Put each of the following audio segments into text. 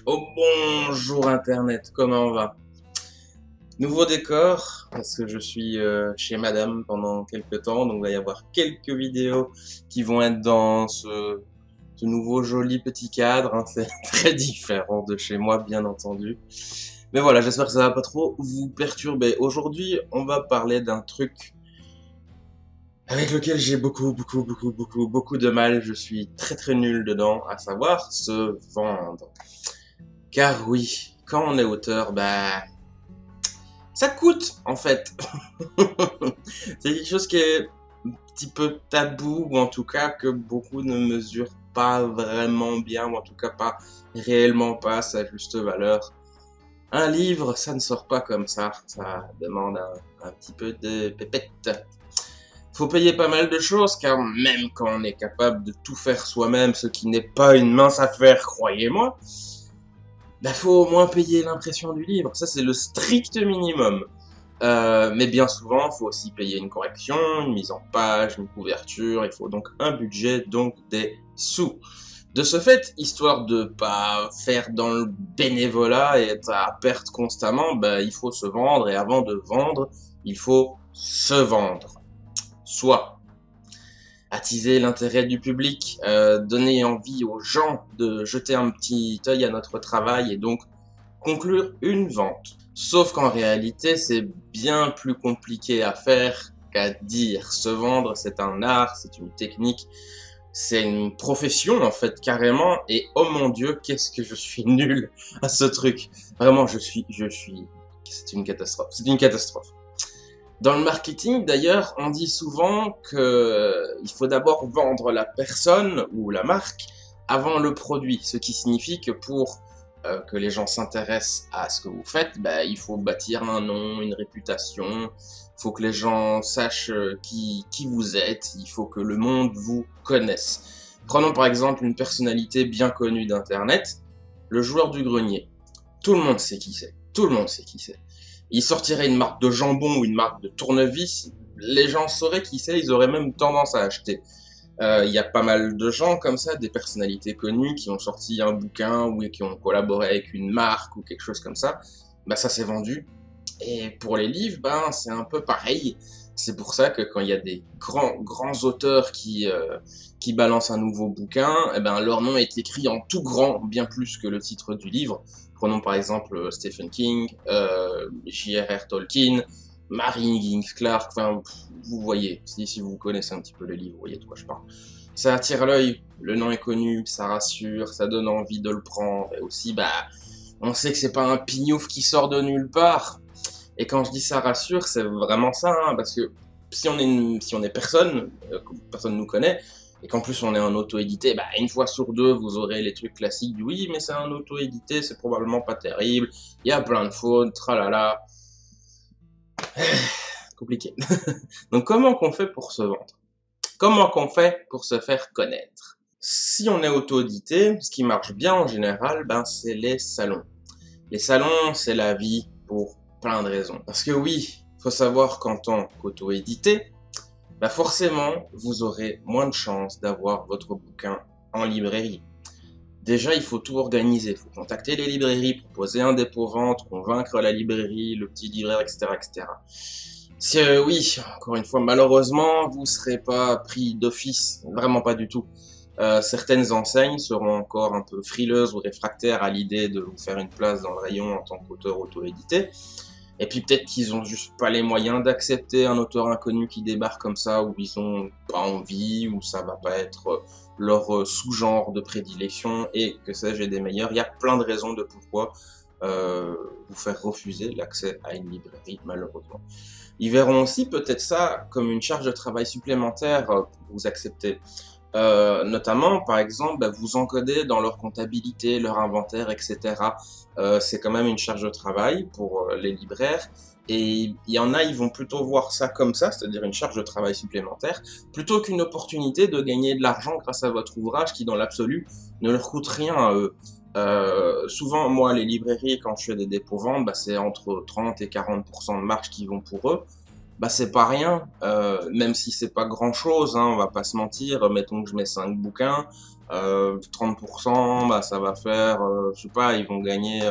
Oh bonjour Internet, comment on va? Nouveau décor, parce que je suis chez Madame pendant quelques temps, donc il va y avoir quelques vidéos qui vont être dans ce nouveau joli petit cadre, hein. C'est très différent de chez moi, bien entendu. Mais voilà, j'espère que ça va pas trop vous perturber. Aujourd'hui, on va parler d'un truc avec lequel j'ai beaucoup de mal. Je suis très nul dedans, à savoir se vendre. Car oui, quand on est auteur, bah ça coûte, en fait. C'est quelque chose qui est un petit peu tabou, ou en tout cas que beaucoup ne mesurent pas vraiment bien, ou en tout cas pas réellement pas à sa juste valeur. Un livre, ça ne sort pas comme ça demande un petit peu de pépette. Faut payer pas mal de choses, car même quand on est capable de tout faire soi-même, ce qui n'est pas une mince affaire, croyez-moi, bah faut au moins payer l'impression du livre. Ça, c'est le strict minimum. Mais bien souvent, il faut aussi payer une correction, une mise en page, une couverture. Il faut donc un budget, donc des sous. De ce fait, histoire de pas faire dans le bénévolat et être à perte constamment, bah, il faut se vendre. Et avant de vendre, il faut se vendre. Soit attiser l'intérêt du public, donner envie aux gens de jeter un petit œil à notre travail et donc conclure une vente. Sauf qu'en réalité, c'est bien plus compliqué à faire qu'à dire. Se vendre, c'est un art, c'est une technique, c'est une profession en fait carrément. Et oh mon Dieu, qu'est-ce que je suis nul à ce truc. Vraiment, c'est une catastrophe. C'est une catastrophe. Dans le marketing, d'ailleurs, on dit souvent que il faut d'abord vendre la personne ou la marque avant le produit, ce qui signifie que pour que les gens s'intéressent à ce que vous faites, bah, il faut bâtir un nom, une réputation, il faut que les gens sachent qui vous êtes, il faut que le monde vous connaisse. Prenons par exemple une personnalité bien connue d'Internet, le joueur du grenier. Tout le monde sait qui c'est, tout le monde sait qui c'est. Il sortirait une marque de jambon ou une marque de tournevis, les gens sauraient qui c'est, ils auraient même tendance à acheter. Il y a pas mal de gens comme ça, des personnalités connues qui ont sorti un bouquin ou qui ont collaboré avec une marque ou quelque chose comme ça. Bah ça s'est vendu. Et pour les livres, ben c'est un peu pareil. C'est pour ça que quand il y a des grands auteurs qui balancent un nouveau bouquin, eh ben leur nom est écrit en tout grand, bien plus que le titre du livre. Prenons par exemple Stephen King, J.R.R. Tolkien, Mary Higgins Clark, enfin vous voyez, si vous connaissez un petit peu le livre, vous voyez de quoi je parle. Ça attire l'œil, le nom est connu, ça rassure, ça donne envie de le prendre, et aussi bah on sait que c'est pas un pignouf qui sort de nulle part. Et quand je dis ça rassure, c'est vraiment ça, hein, parce que si on est personne, personne nous connaît, et qu'en plus on est un auto-édité, bah une fois sur deux vous aurez les trucs classiques du oui mais c'est un auto-édité, c'est probablement pas terrible, il y a plein de fautes, tralala, compliqué. Donc comment qu'on fait pour se vendre? Comment qu'on fait pour se faire connaître? Si on est auto-édité, ce qui marche bien en général, ben c'est les salons. Les salons, c'est la vie pour plein de raisons. Parce que oui, faut savoir qu'en tant qu'auto-édité, bah forcément, vous aurez moins de chances d'avoir votre bouquin en librairie. Déjà, il faut tout organiser. Il faut contacter les librairies, proposer un dépôt-vente, convaincre la librairie, le petit libraire, etc., etc. Oui, encore une fois, malheureusement, vous serez pas pris d'office, vraiment pas du tout. Certaines enseignes seront encore un peu frileuses ou réfractaires à l'idée de vous faire une place dans le rayon en tant qu'auteur auto-édité. Et puis peut-être qu'ils ont juste pas les moyens d'accepter un auteur inconnu qui débarque comme ça, ou ils ont pas envie, ou ça va pas être leur sous-genre de prédilection, et que sais-je, des meilleurs. Il y a plein de raisons de pourquoi vous faire refuser l'accès à une librairie, malheureusement. Ils verront aussi peut-être ça comme une charge de travail supplémentaire pour vous accepter. Notamment, par exemple, bah, vous encoder dans leur comptabilité, leur inventaire, etc. C'est quand même une charge de travail pour les libraires. Et il y en a, ils vont plutôt voir ça comme ça, c'est-à-dire une charge de travail supplémentaire, plutôt qu'une opportunité de gagner de l'argent grâce à votre ouvrage qui, dans l'absolu, ne leur coûte rien à eux. Souvent, moi, les librairies, quand je fais des dépôts-ventes, bah, c'est entre 30 et 40% de marge qui vont pour eux. Bah c'est pas rien, même si c'est pas grand chose, hein, on va pas se mentir, mettons que je mets 5 bouquins, 30%, bah, ça va faire, je sais pas, ils vont gagner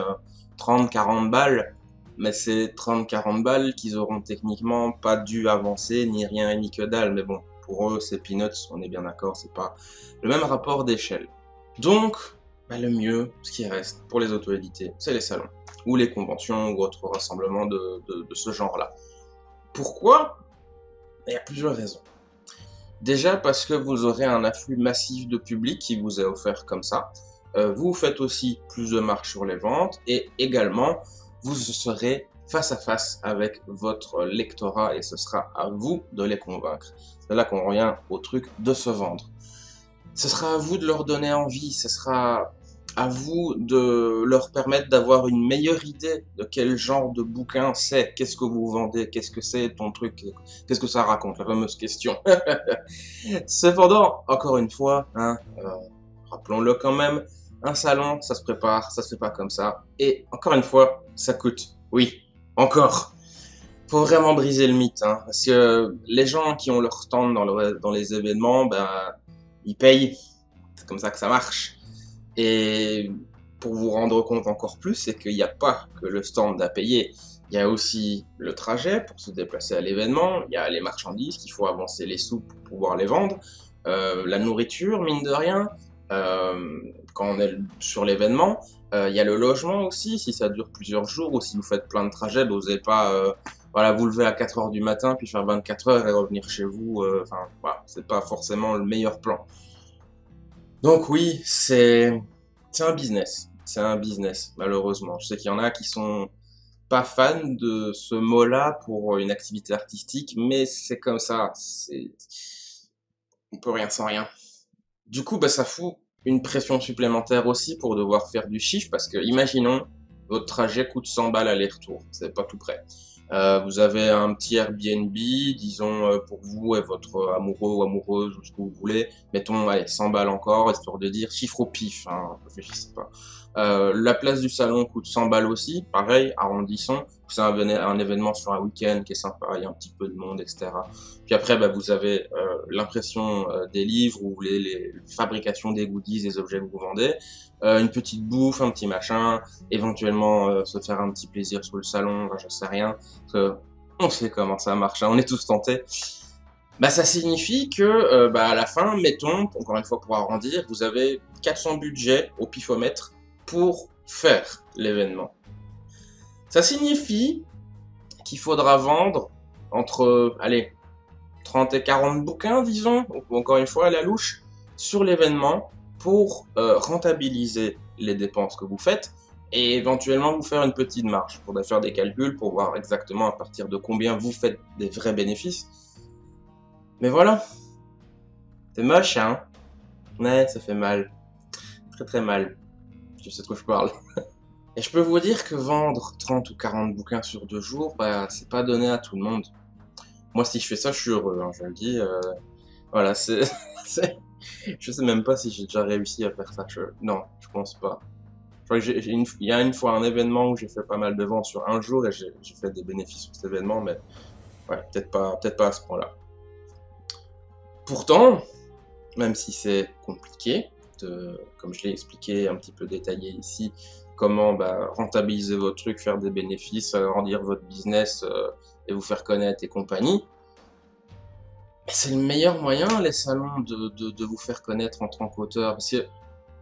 30-40 balles. Mais c'est 30-40 balles qu'ils auront techniquement pas dû avancer, ni rien, ni que dalle. Mais bon, pour eux, c'est peanuts, on est bien d'accord, c'est pas le même rapport d'échelle. Donc, bah, le mieux, ce qui reste pour les auto-édités, c'est les salons, ou les conventions, ou autres rassemblements de ce genre-là. Pourquoi? Il y a plusieurs raisons. Déjà parce que vous aurez un afflux massif de public qui vous est offert comme ça. Vous faites aussi plus de marge sur les ventes et également vous serez face à face avec votre lectorat et ce sera à vous de les convaincre. C'est là qu'on revient au truc de se vendre. Ce sera à vous de leur donner envie, ce sera à vous de leur permettre d'avoir une meilleure idée de quel genre de bouquin c'est, qu'est-ce que vous vendez, qu'est-ce que c'est ton truc, qu'est-ce que ça raconte, la fameuse question. Cependant, encore une fois, rappelons-le quand même, un salon, ça se prépare, ça se fait pas comme ça. Et encore une fois, ça coûte. Oui, encore. Faut vraiment briser le mythe, parce que les gens qui ont leur stand dans les événements, ben, ils payent. C'est comme ça que ça marche. Et pour vous rendre compte encore plus, c'est qu'il n'y a pas que le stand à payer. Il y a aussi le trajet pour se déplacer à l'événement, il y a les marchandises qu'il faut avancer les sous pour pouvoir les vendre, la nourriture, mine de rien, quand on est sur l'événement, il y a le logement aussi, si ça dure plusieurs jours ou si vous faites plein de trajets, vous n'osez pas voilà, vous lever à 4 heures du matin puis faire 24 heures et revenir chez vous, enfin voilà, c'est pas forcément le meilleur plan. Donc oui, c'est un business. C'est un business, malheureusement. Je sais qu'il y en a qui sont pas fans de ce mot-là pour une activité artistique, mais c'est comme ça. On peut rien sans rien. Du coup, bah, ça fout une pression supplémentaire aussi pour devoir faire du chiffre, parce que imaginons, votre trajet coûte 100 balles aller-retour. C'est pas tout près. Vous avez un petit Airbnb, disons, pour vous et votre amoureux ou amoureuse ou ce que vous voulez. Mettons, allez, 100 balles encore, histoire de dire chiffre au pif, réfléchissez pas. La place du salon coûte 100 balles aussi, pareil, arrondissons. C'est un événement sur un week-end qui est sympa, il y a un petit peu de monde, etc. Puis après, bah, vous avez l'impression des livres ou les fabrications des goodies, des objets que vous vendez, une petite bouffe, un petit machin, éventuellement se faire un petit plaisir sur le salon, enfin, j'en sais rien. On sait comment ça marche, on est tous tentés. Bah, ça signifie que bah, à la fin, mettons, encore une fois pour arrondir, vous avez 400 budgets au pifomètre pour faire l'événement. Ça signifie qu'il faudra vendre entre, allez, 30 et 40 bouquins, disons, ou encore une fois à la louche, sur l'événement pour rentabiliser les dépenses que vous faites et éventuellement vous faire une petite marge. Pour faire des calculs, pour voir exactement à partir de combien vous faites des vrais bénéfices. Mais voilà, c'est moche, hein? Ouais, ça fait mal. Très très mal. Je sais de quoi je parle. Et je peux vous dire que vendre 30 ou 40 bouquins sur 2 jours, bah, c'est pas donné à tout le monde. Moi, si je fais ça, je suis heureux, je le dis. Voilà, je sais même pas si j'ai déjà réussi à faire ça. Non, je pense pas. Je crois que il y a une fois un événement où j'ai fait pas mal de ventes sur un jour et j'ai fait des bénéfices sur cet événement, mais ouais, peut-être pas à ce point-là. Pourtant, même si c'est compliqué, comme je l'ai expliqué, un petit peu détaillé ici, comment rentabiliser votre truc, faire des bénéfices, agrandir votre business et vous faire connaître et compagnie, c'est le meilleur moyen, les salons, de vous faire connaître en tant qu'auteur. Parce que,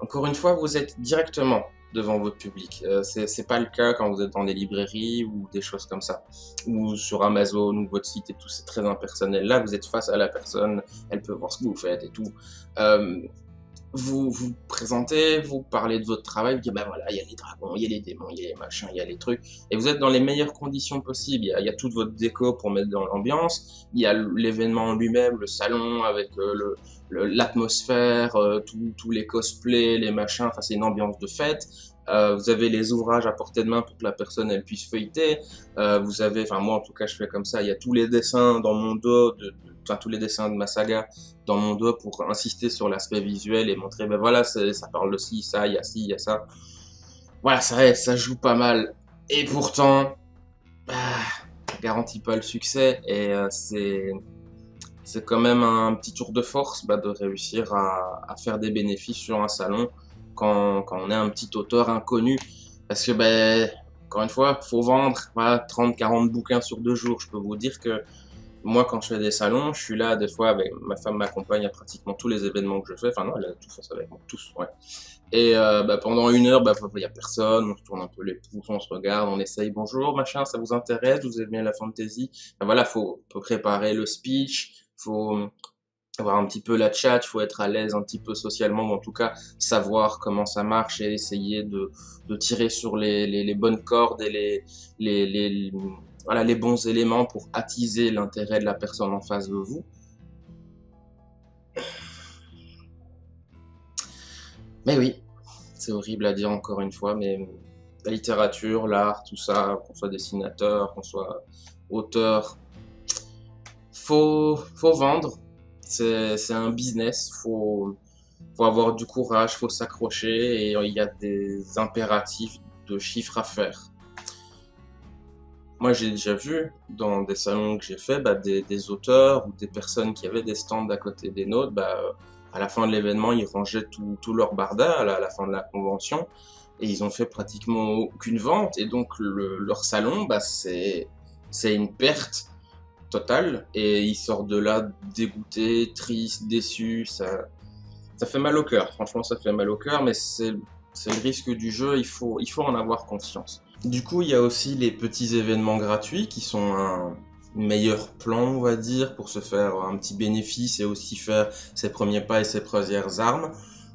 encore une fois, vous êtes directement devant votre public. C'est pas le cas quand vous êtes dans des librairies ou des choses comme ça. Ou sur Amazon ou votre site et tout, c'est très impersonnel. Là, vous êtes face à la personne, elle peut voir ce que vous faites et tout. Vous vous présentez, vous parlez de votre travail, vous dites bah voilà, il y a les dragons, il y a les démons, il y a les machins, il y a les trucs, et vous êtes dans les meilleures conditions possibles. Il y a toute votre déco pour mettre dans l'ambiance, il y a l'événement lui-même, le salon avec l'atmosphère, tous les cosplays, les machins, enfin c'est une ambiance de fête. Vous avez les ouvrages à portée de main pour que la personne elle puisse feuilleter. Vous avez, enfin moi en tout cas je fais comme ça, il y a tous les dessins dans mon dos, enfin tous les dessins de ma saga dans mon dos pour insister sur l'aspect visuel et montrer ben voilà ça parle de ci, ça, il y a ça. Voilà, ça joue pas mal. Et pourtant, ça garantit pas le succès et c'est quand même un petit tour de force de réussir à faire des bénéfices sur un salon quand on est un petit auteur inconnu. Parce que, encore une fois, faut vendre 30-40 bouquins sur 2 jours. Je peux vous dire que moi, quand je fais des salons, je suis là des fois avec ma femme m'accompagne à pratiquement tous les événements que je fais. Enfin non, elle a tout fait avec moi, tous, ouais. Et pendant 1 heure, il y a personne, on se tourne un peu les pouces, on se regarde, on essaye, bonjour, machin, ça vous intéresse, vous aimez la fantasy? Voilà, faut préparer le speech, faut avoir un petit peu la chat, faut être à l'aise un petit peu socialement, ou en tout cas savoir comment ça marche et essayer de tirer sur les bonnes cordes et voilà, les bons éléments pour attiser l'intérêt de la personne en face de vous. Mais oui, c'est horrible à dire encore une fois, mais la littérature, l'art, tout ça, qu'on soit dessinateur, qu'on soit auteur, faut vendre. C'est un business, faut avoir du courage, faut s'accrocher et il y a des impératifs de chiffres à faire. Moi, j'ai déjà vu dans des salons que j'ai fait, des auteurs ou des personnes qui avaient des stands à côté des nôtres, à la fin de l'événement, ils rangeaient tout leur barda à la fin de la convention et ils ont fait pratiquement aucune vente et donc leur salon, c'est une perte totale et ils sortent de là dégoûtés, tristes, déçus. Ça fait mal au cœur. Franchement, ça fait mal au cœur, mais c'est le risque du jeu. Il faut en avoir conscience. Du coup, il y a aussi les petits événements gratuits qui sont un meilleur plan, on va dire, pour se faire un petit bénéfice et aussi faire ses premiers pas et ses premières armes.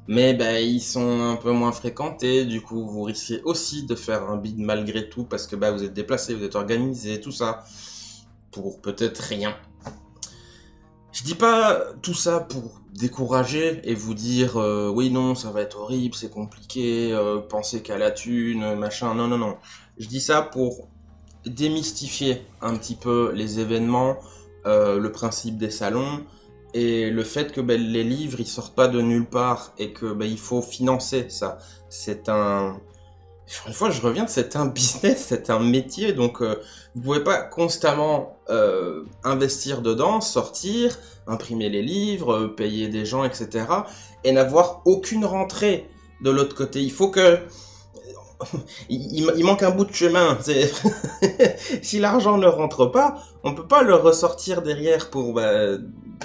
Mais ils sont un peu moins fréquentés, du coup vous risquez aussi de faire un bid malgré tout parce que vous êtes déplacé, vous êtes organisé, tout ça, pour peut-être rien. Je dis pas tout ça pour décourager et vous dire oui non ça va être horrible, c'est compliqué, pensez qu'à la thune, machin, non non non. Je dis ça pour démystifier un petit peu les événements, le principe des salons et le fait que les livres ils sortent pas de nulle part et que il faut financer ça. C'est un Une fois, je reviens, c'est un business, c'est un métier, donc vous pouvez pas constamment investir dedans, sortir, imprimer les livres, payer des gens, etc. et n'avoir aucune rentrée de l'autre côté. Il faut que... il manque un bout de chemin. Si l'argent ne rentre pas, on peut pas le ressortir derrière pour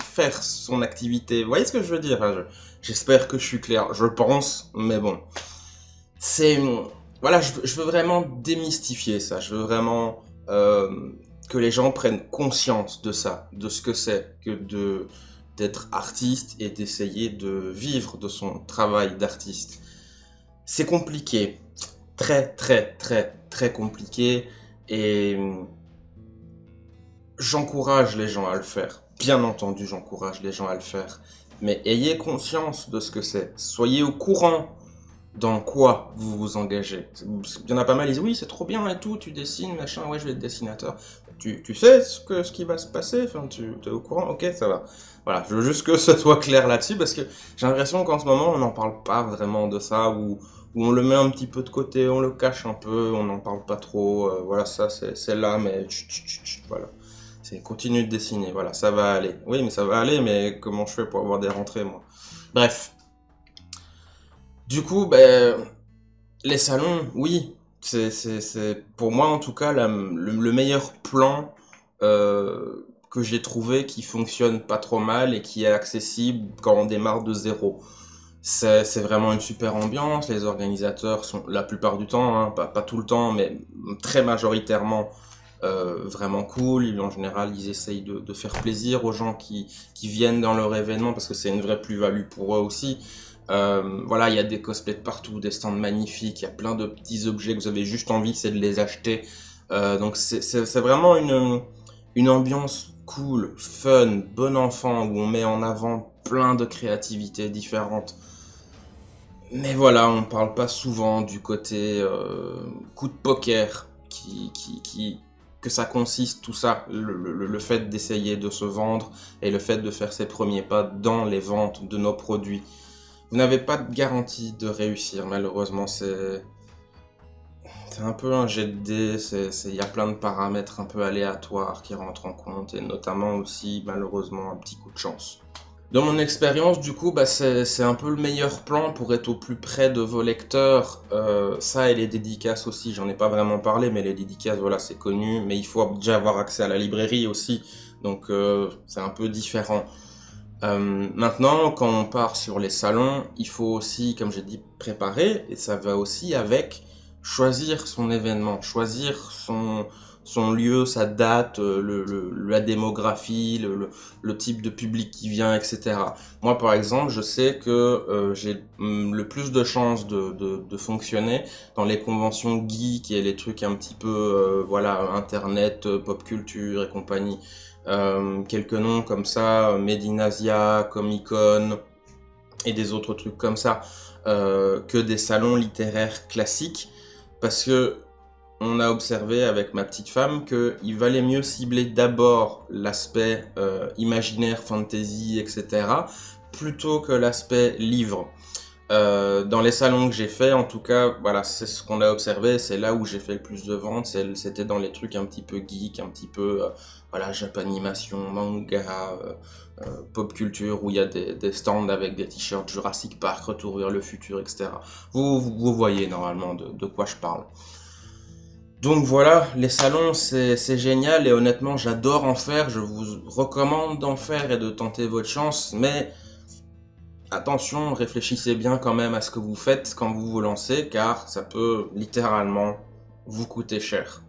faire son activité. Vous voyez ce que je veux dire? J'espère que je suis clair, je pense, mais bon. Voilà, je veux vraiment démystifier ça. Je veux vraiment que les gens prennent conscience de ça, de ce que c'est que d'être artiste et d'essayer de vivre de son travail d'artiste. C'est compliqué, très très très très compliqué et j'encourage les gens à le faire. Bien entendu, j'encourage les gens à le faire. Mais ayez conscience de ce que c'est. Soyez au courant dans quoi vous vous engagez. Il y en a pas mal, ils disent oui c'est trop bien et tout, tu dessines, machin, ouais je vais être dessinateur. Tu sais ce qui va se passer, enfin tu es au courant, ok ça va. Voilà, je veux juste que ce soit clair là-dessus parce que j'ai l'impression qu'en ce moment on n'en parle pas vraiment de ça, ou on le met un petit peu de côté, on le cache un peu, on n'en parle pas trop, voilà ça c'est là mais voilà. C'est continue de dessiner, voilà ça va aller. Oui mais ça va aller, mais comment je fais pour avoir des rentrées moi? Bref. Du coup, les salons, oui, c'est pour moi en tout cas le meilleur plan que j'ai trouvé qui fonctionne pas trop mal et qui est accessible quand on démarre de zéro. C'est vraiment une super ambiance, les organisateurs sont la plupart du temps, hein, pas tout le temps, mais très majoritairement vraiment cool. En général, ils essayent de faire plaisir aux gens qui viennent dans leur événement parce que c'est une vraie plus-value pour eux aussi. Voilà, il y a des cosplays de partout, des stands magnifiques, il y a plein de petits objets que vous avez juste envie, c'est de les acheter. Donc c'est vraiment une ambiance cool, fun, bon enfant, où on met en avant plein de créativités différentes. Mais voilà, on parle pas souvent du côté coup de poker que ça consiste, tout ça, le fait d'essayer de se vendre et le fait de faire ses premiers pas dans les ventes de nos produits. Vous n'avez pas de garantie de réussir, malheureusement, C'est un peu un jet de dés, il y a plein de paramètres un peu aléatoires qui rentrent en compte, et notamment aussi, malheureusement, un petit coup de chance. Dans mon expérience, du coup, bah, c'est un peu le meilleur plan pour être au plus près de vos lecteurs. Ça et les dédicaces aussi, j'en ai pas vraiment parlé, mais les dédicaces, voilà, c'est connu. Mais il faut déjà avoir accès à la librairie aussi, donc c'est un peu différent. Maintenant, quand on part sur les salons, il faut aussi, comme j'ai dit, préparer, et ça va aussi avec choisir son événement, choisir son lieu, sa date, la démographie, le type de public qui vient, etc. Moi, par exemple, je sais que j'ai le plus de chances de fonctionner dans les conventions geek et les trucs un petit peu, voilà, internet, pop culture et compagnie. Quelques noms comme ça, Medinasia, Comic Con et des autres trucs comme ça, que des salons littéraires classiques, parce que on a observé avec ma petite femme qu'il valait mieux cibler d'abord l'aspect imaginaire, fantasy, etc., plutôt que l'aspect livre. Dans les salons que j'ai fait, en tout cas, voilà, c'est ce qu'on a observé, c'est là où j'ai fait le plus de ventes, c'était dans les trucs un petit peu geek, un petit peu, voilà, japanimation, manga, pop culture, où il y a des stands avec des t-shirts Jurassic Park, Retour vers le futur, etc. Vous voyez normalement de quoi je parle. Donc voilà, les salons c'est génial et honnêtement j'adore en faire, je vous recommande d'en faire et de tenter votre chance, mais attention, réfléchissez bien quand même à ce que vous faites quand vous vous lancez, car ça peut littéralement vous coûter cher.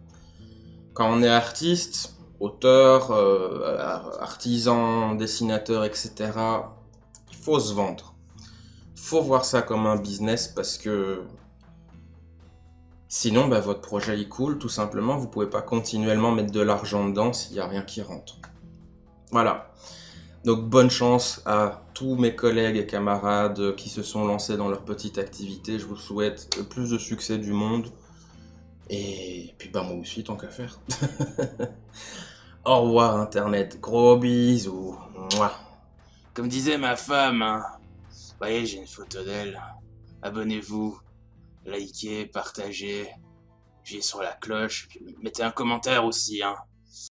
Quand on est artiste, auteur, artisan, dessinateur, etc., il faut se vendre. Il faut voir ça comme un business parce que sinon, bah, votre projet il coule tout simplement. Vous pouvez pas continuellement mettre de l'argent dedans s'il n'y a rien qui rentre. Voilà. Donc bonne chance à tous mes collègues et camarades qui se sont lancés dans leur petite activité. Je vous souhaite le plus de succès du monde. Et puis bah moi aussi, tant qu'à faire. Au revoir Internet, gros bisous. Mouah. Comme disait ma femme, hein. Voyez, j'ai une photo d'elle. Abonnez-vous, likez, partagez, appuyez sur la cloche, puis mettez un commentaire aussi, hein.